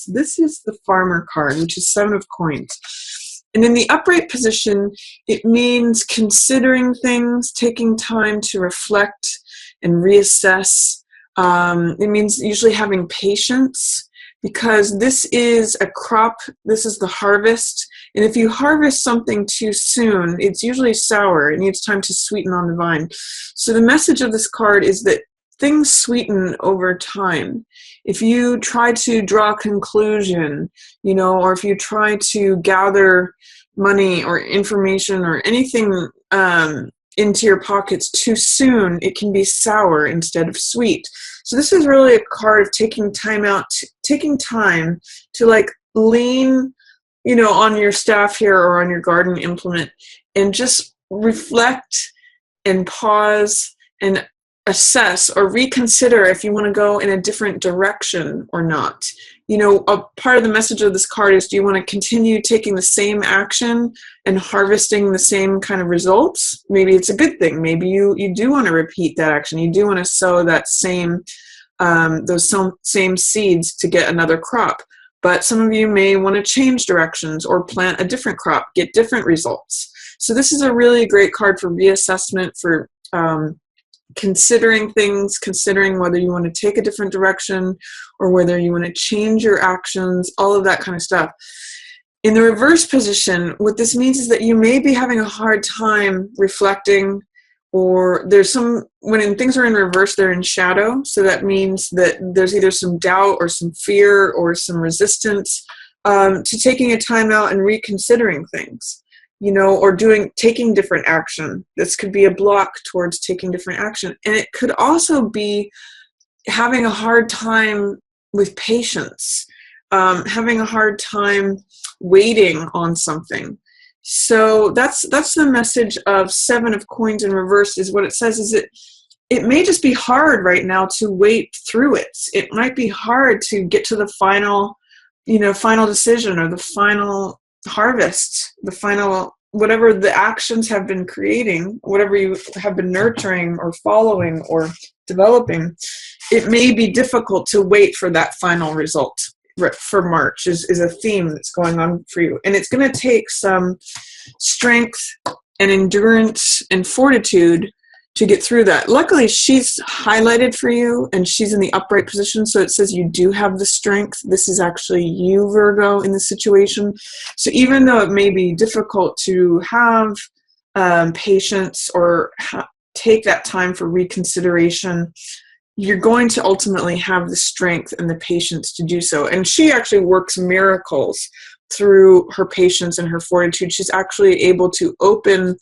This is the Farmer card, which is 7 of Coins. And in the upright position, it means considering things, taking time to reflect and reassess. It means usually having patience, because this is a crop, this is the harvest. And if you harvest something too soon, it's usually sour. It needs time to sweeten on the vine. So the message of this card is that things sweeten over time. If you try to draw a conclusion, or if you try to gather money or information or anything into your pockets too soon, it can be sour instead of sweet. So this is really a card of taking time to like lean, on your staff here or on your garden implement and just reflect and pause and assess or reconsider if you want to go in a different direction or not. A part of the message of this card is, do you want to continue taking the same action and harvesting the same kind of results? Maybe it's a good thing. Maybe you do want to repeat that action. You do want to sow that same seeds to get another crop. But some of you may want to change directions or plant a different crop, get different results. So this is a really great card for reassessment, for considering things, considering whether you want to take a different direction or whether you want to change your actions, all of that kind of stuff. In the reverse position, what this means is that you may be having a hard time reflecting, or when things are in reverse, they're in shadow. So that means that there's either some doubt or some fear or some resistance to taking a time out and reconsidering things. Or taking different action. This could be a block towards taking different action. And it could also be having a hard time with patience, having a hard time waiting on something. So that's the message of 7 of Coins in reverse. Is what it says is it may just be hard right now to wait through it. It might be hard to get to the final decision or the final harvest, the final, whatever the actions have been creating, whatever you have been nurturing or following or developing. It may be difficult to wait for that final result. For March is a theme that's going on for you. And it's going to take some strength and endurance and fortitude to get through that. Luckily, she's highlighted for you and she's in the upright position, so it says you do have the strength. This is actually you, Virgo, in this situation. So even though it may be difficult to have patience or take that time for reconsideration, you're going to ultimately have the strength and the patience to do so. And she actually works miracles through her patience and her fortitude. She's actually able to open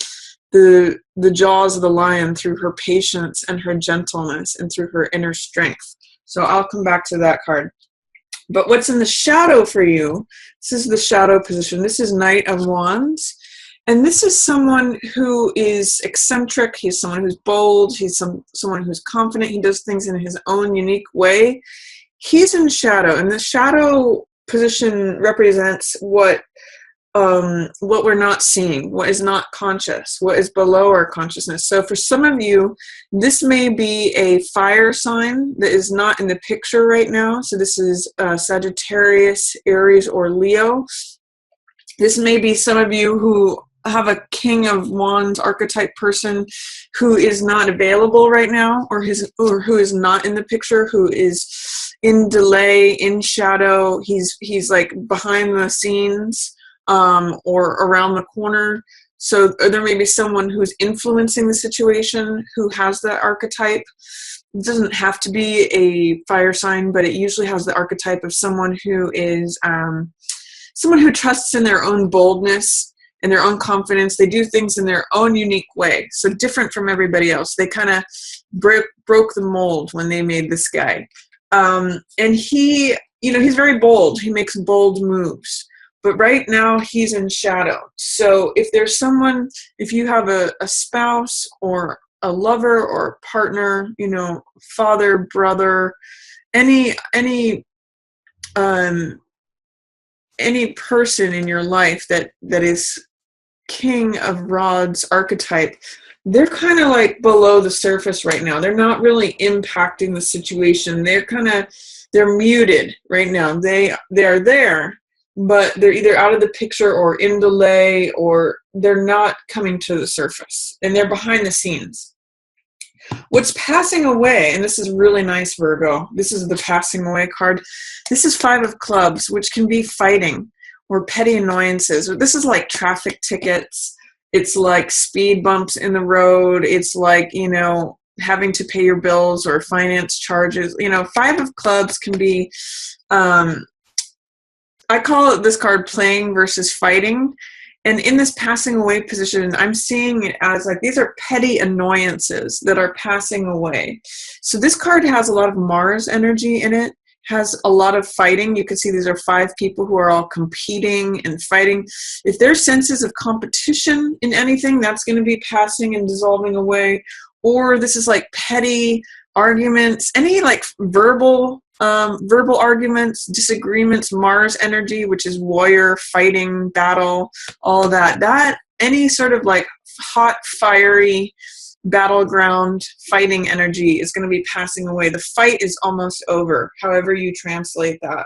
the jaws of the lion through her patience and her gentleness and through her inner strength. So I'll come back to that card. But what's in the shadow for you, this is the shadow position. This is Knight of Wands. And this is someone who is eccentric. He's someone who's bold. He's someone who's confident. He does things in his own unique way. He's in shadow. And the shadow position represents what we're not seeing, what is not conscious, what is below our consciousness. So for some of you, this may be a fire sign that is not in the picture right now. So this is Sagittarius, Aries, or Leo. This may be some of you who have a King of Wands archetype person who is not available right now, or who is not in the picture, who is in delay, in shadow. He's like behind the scenes. Or around the corner. So there may be someone who's influencing the situation who has that archetype. It doesn't have to be a fire sign, but it usually has the archetype of someone who is someone who trusts in their own boldness and their own confidence. They do things in their own unique way, so different from everybody else. They kind of broke the mold when they made this guy. And he's very bold. He makes bold moves. But right now he's in shadow. So if there's someone, if you have a spouse or a lover or a partner, father, brother, any person in your life that is King of Rods archetype, they're kind of like below the surface right now. They're not really impacting the situation. They're muted right now. They're there, but they're either out of the picture or in delay, or they're not coming to the surface, and they're behind the scenes. What's passing away, and this is really nice, Virgo. This is the passing away card. This is 5 of Clubs, which can be fighting or petty annoyances. This is like traffic tickets. It's like speed bumps in the road. It's like, having to pay your bills or finance charges. 5 of Clubs can be, I call it this card playing versus fighting. And in this passing away position, I'm seeing it as like these are petty annoyances that are passing away. So this card has a lot of Mars energy in it, has a lot of fighting. You can see these are 5 people who are all competing and fighting. If there's senses of competition in anything, that's going to be passing and dissolving away. Or this is like petty arguments, any like verbal arguments, disagreements, Mars energy, which is warrior, fighting, battle, all of that. Any sort of like hot, fiery, battleground fighting energy is going to be passing away. The fight is almost over, however you translate that.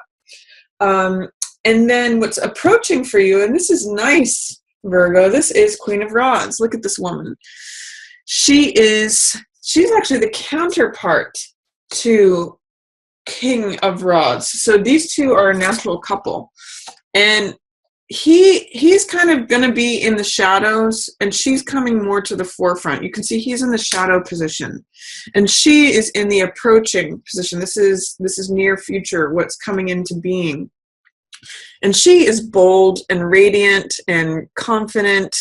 And then what's approaching for you, and this is nice, Virgo, this is Queen of Rods. Look at this woman. She's actually the counterpart to King of Rods. So these two are a natural couple. And he's kind of going to be in the shadows, and she's coming more to the forefront. You can see he's in the shadow position, and she is in the approaching position. This is near future, what's coming into being. And she is bold and radiant and confident.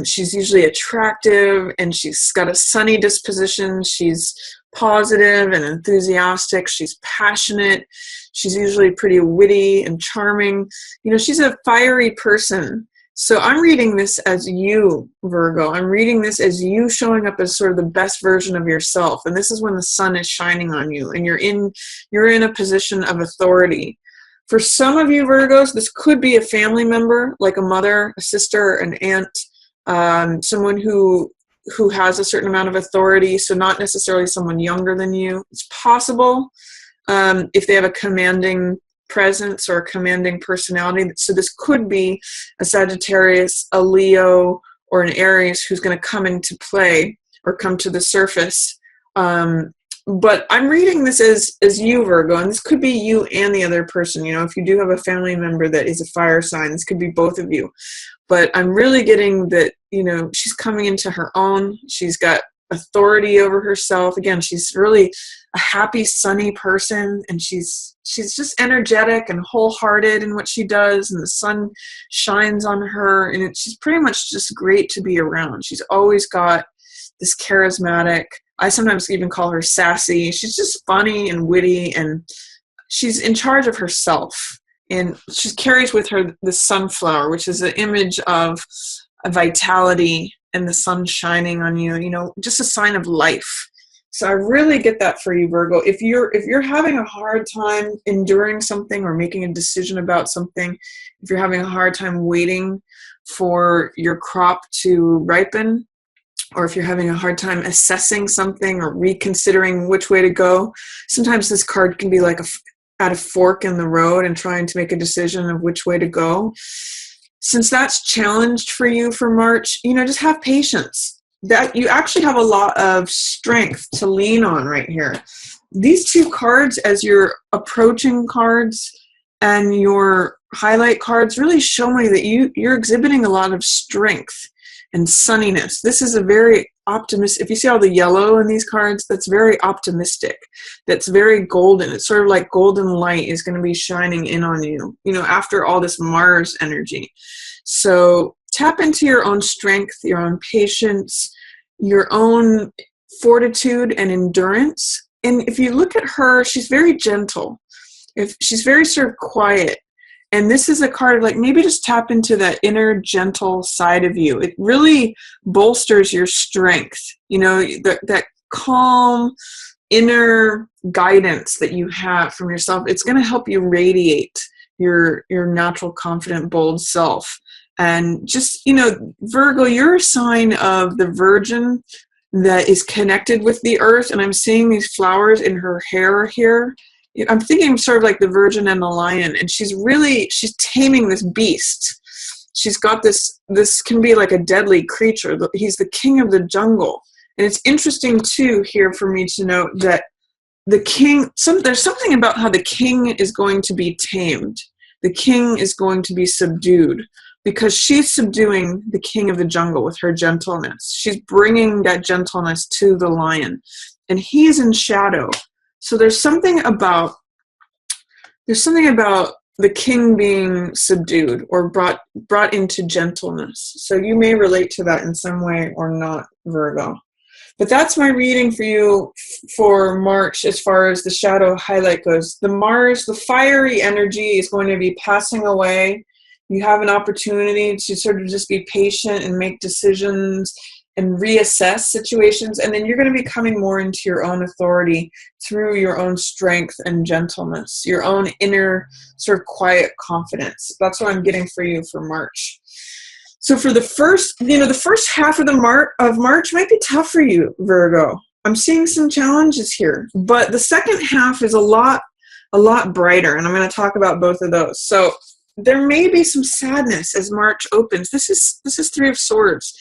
She's usually attractive, and she's got a sunny disposition. She's positive and enthusiastic. She's passionate. She's usually pretty witty and charming. She's a fiery person. So I'm reading this as you, Virgo. I'm reading this as you showing up as sort of the best version of yourself. And this is when the sun is shining on you, and you're in a position of authority. For some of you Virgos, this could be a family member, like a mother, a sister, an aunt, someone who has a certain amount of authority, so not necessarily someone younger than you. It's possible if they have a commanding presence or a commanding personality. So this could be a Sagittarius, a Leo, or an Aries who's going to come into play or come to the surface. But I'm reading this as you, Virgo, and this could be you and the other person. If you do have a family member that is a fire sign, this could be both of you. But I'm really getting that, she's coming into her own. She's got authority over herself. Again, she's really a happy, sunny person, and she's just energetic and wholehearted in what she does, and the sun shines on her, and she's pretty much just great to be around. She's always got this charismatic, I sometimes even call her sassy. She's just funny and witty, and she's in charge of herself. And she carries with her the sunflower, which is an image of a vitality and the sun shining on you, just a sign of life. So I really get that for you, Virgo. If you're having a hard time enduring something or making a decision about something, if you're having a hard time waiting for your crop to ripen, or if you're having a hard time assessing something or reconsidering which way to go, sometimes this card can be like at a fork in the road and trying to make a decision of which way to go. Since that's challenged for you for March, just have patience. That you actually have a lot of strength to lean on right here. These two cards, as your approaching cards and your highlight cards, really show me that you're exhibiting a lot of strength and sunniness. This is a very optimistic, if you see all the yellow in these cards, that's very optimistic. That's very golden. It's sort of like golden light is going to be shining in on you, after all this Mars energy. So tap into your own strength, your own patience, your own fortitude and endurance. And if you look at her, she's very gentle. If she's very sort of quiet. And this is a card of like, maybe just tap into that inner gentle side of you. It really bolsters your strength, that calm inner guidance that you have from yourself. It's going to help you radiate your natural, confident, bold self And just, you know, Virgo, you're a sign of the Virgin that is connected with the earth. And I'm seeing these flowers in her hair here. I'm thinking sort of like the Virgin and the Lion. And she's taming this beast. She's got this can be like a deadly creature. He's the king of the jungle. And it's interesting too here for me to note that the king, there's something about how the king is going to be tamed. The king is going to be subdued because she's subduing the king of the jungle with her gentleness. She's bringing that gentleness to the lion, and he's in shadow. So there's something about the king being subdued or brought into gentleness. So you may relate to that in some way or not, Virgo. But that's my reading for you for March as far as the shadow highlight goes. The fiery energy is going to be passing away. You have an opportunity to sort of just be patient and make decisions and reassess situations. And then you're going to be coming more into your own authority through your own strength and gentleness, your own inner sort of quiet confidence. That's what I'm getting for you for March. So for the first half of March might be tough for you, Virgo. I'm seeing some challenges here, but the second half is a lot brighter, and I'm going to talk about both of those. So there may be some sadness as March opens. This is Three of Swords.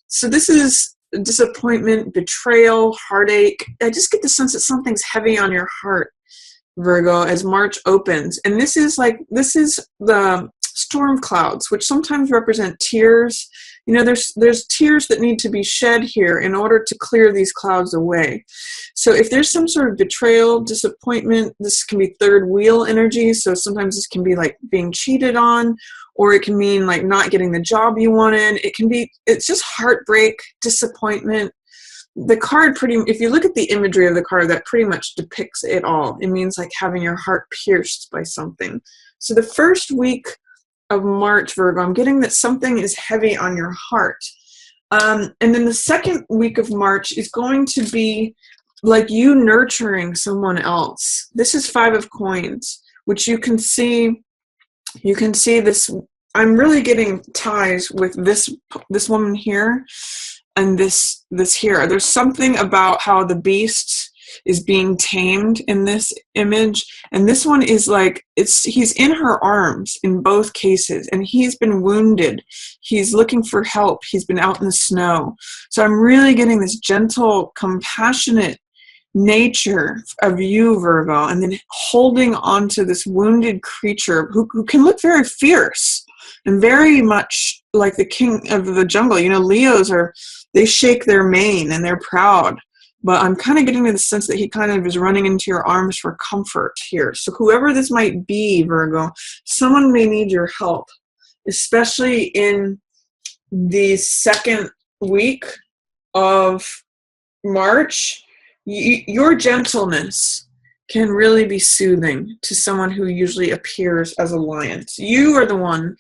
So this is disappointment, betrayal, heartache. I just get the sense that something's heavy on your heart, Virgo, as March opens. And this is the storm clouds, which sometimes represent tears. You know, there's tears that need to be shed here in order to clear these clouds away. So if there's some sort of betrayal, disappointment, this can be third wheel energy. So sometimes this can be like being cheated on, or it can mean like not getting the job you wanted. It's just heartbreak, disappointment. The card if you look at the imagery of the card, that pretty much depicts it all. It means like having your heart pierced by something. So the first week of March, Virgo, I'm getting that something is heavy on your heart. And then the second week of March is going to be like you nurturing someone else. This is Five of Coins, which you can see this. I'm really getting ties with this woman here and this here. There's something about how the beast is being tamed in this image, and this one is like he's in her arms in both cases, and he's been wounded. He's looking for help. He's been out in the snow. So I'm really getting this gentle, compassionate nature of you, Virgo, and then holding on to this wounded creature who can look very fierce and very much like the king of the jungle. You know, Leos they shake their mane and they're proud. But I'm kind of getting to the sense that he kind of is running into your arms for comfort here. So whoever this might be, Virgo, someone may need your help, especially in the second week of March. Your gentleness can really be soothing to someone who usually appears as a lion. So you are the one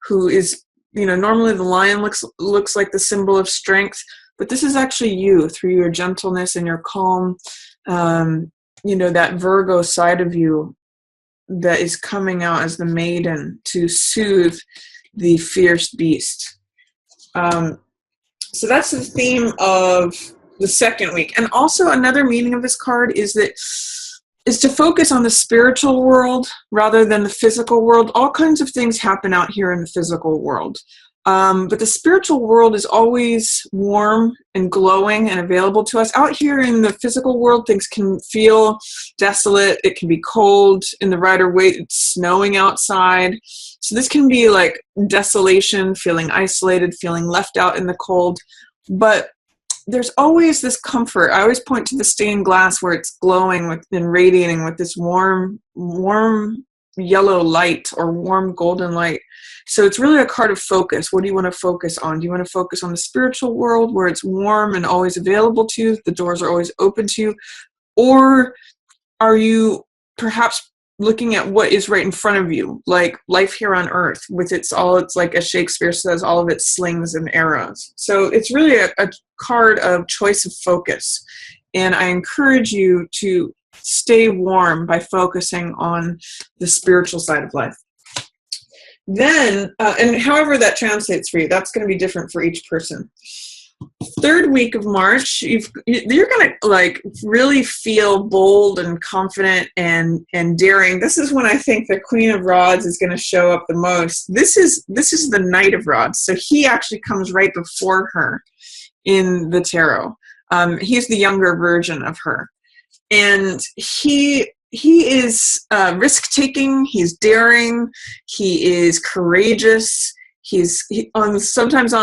who is, you know, normally the lion looks like the symbol of strength, but this is actually you through your gentleness and your calm, you know, that Virgo side of you that is coming out as the maiden to soothe the fierce beast. So that's the theme of the second week. And also another meaning of this card is to focus on the spiritual world rather than the physical world. All kinds of things happen out here in the physical world. But the spiritual world is always warm and glowing and available to us. Out here in the physical world, things can feel desolate. It can be cold in the Rider-Waite. It's snowing outside. So this can be like desolation, feeling isolated, feeling left out in the cold. But there's always this comfort. I always point to the stained glass where it's glowing and radiating with this warm yellow light or warm golden light. So it's really a card of focus. What do you want to focus on? Do you want to focus on the spiritual world where it's warm and always available to you? The doors are always open to you. Or are you perhaps looking at what is right in front of you, like life here on earth with it's like as Shakespeare says, all of its slings and arrows. So it's really a card of choice of focus. And I encourage you to stay warm by focusing on the spiritual side of life. Then, and however that translates for you, that's going to be different for each person. Third week of March, you're going to like really feel bold and confident and daring. This is when I think the Queen of Rods is going to show up the most. This is the Knight of Rods. So he actually comes right before her in the tarot. He's the younger version of her. And he is risk-taking, he's daring, he is courageous. Sometimes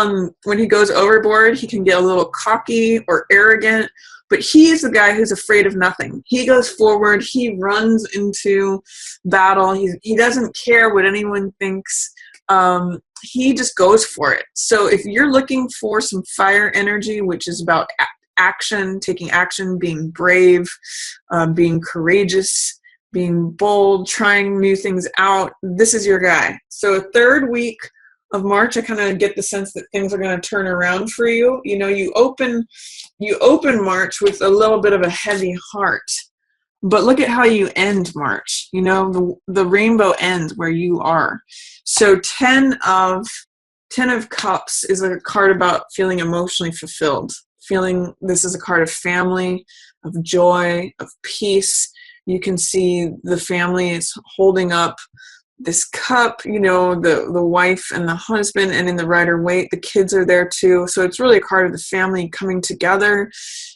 when he goes overboard, he can get a little cocky or arrogant, but he is the guy who's afraid of nothing. He goes forward, he runs into battle, he doesn't care what anyone thinks. He just goes for it. So if you're looking for some fire energy, which is about action, taking action, being brave, being courageous, being bold, trying new things out, this is your guy. So third week of March, I kind of get the sense that things are going to turn around for you. You know, you open March with a little bit of a heavy heart, but look at how you end March. You know, the rainbow ends where you are. So 10 of Cups is a card about feeling emotionally fulfilled. Feeling this is a card of family, of joy, of peace. You can see the family is holding up this cup, you know, the wife and the husband, and in the Rider-Waite, the kids are there too. So it's really a card of the family coming together.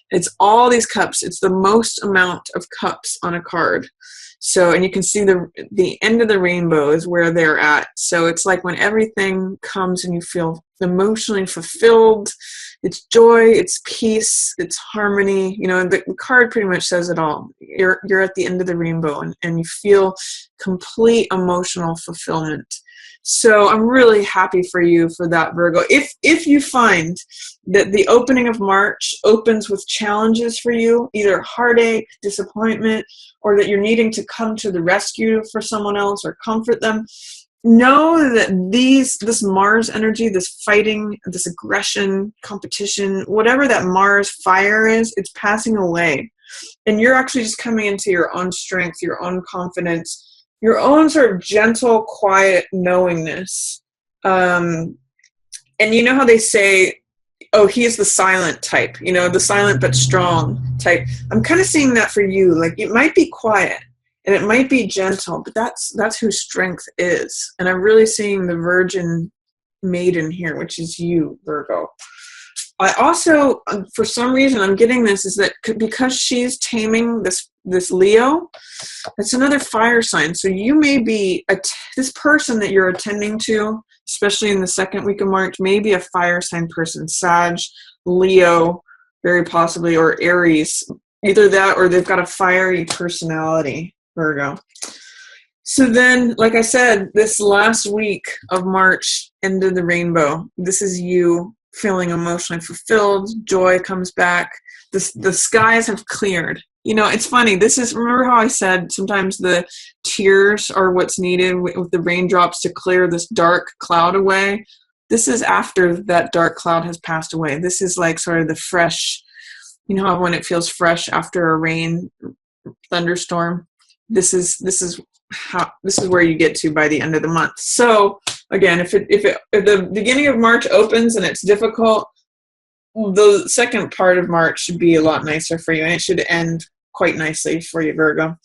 It's all these cups. It's the most amount of cups on a card. So, and you can see the end of the rainbow is where they're at. So it's like when everything comes and you feel emotionally fulfilled, it's joy, it's peace, it's harmony. You know, the card pretty much says it all. You're at the end of the rainbow and you feel complete emotional fulfillment. So I'm really happy for you for that, Virgo. If you find that the opening of March opens with challenges for you, either heartache, disappointment, or that you're needing to come to the rescue for someone else or comfort them, know that this Mars energy, this fighting, this aggression, competition, whatever that Mars fire is, it's passing away. And you're actually just coming into your own strength, your own confidence, your own sort of gentle, quiet knowingness. And you know how they say, oh, he's the silent type, you know, the silent but strong type. I'm kind of seeing that for you. Like, it might be quiet and it might be gentle, but that's who strength is. And I'm really seeing the Virgin Maiden here, which is you, Virgo. I also, for some reason, I'm getting this, is that because she's taming this Leo, it's another fire sign. So you may be, this person that you're attending to, especially in the second week of March, may be a fire sign person, Sag, Leo, very possibly, or Aries. Either that or they've got a fiery personality, Virgo. So then, like I said, this last week of March, end of the rainbow, this is you feeling emotionally fulfilled, joy comes back, the skies have cleared. You know, it's funny, remember how I said sometimes the tears are what's needed with the raindrops to clear this dark cloud away? This is after that dark cloud has passed away. This is like sort of the fresh, you know how when it feels fresh after a rain thunderstorm? This is where you get to by the end of the month. So again, if the beginning of March opens and it's difficult, the second part of March should be a lot nicer for you, and it should end quite nicely for you, Virgo.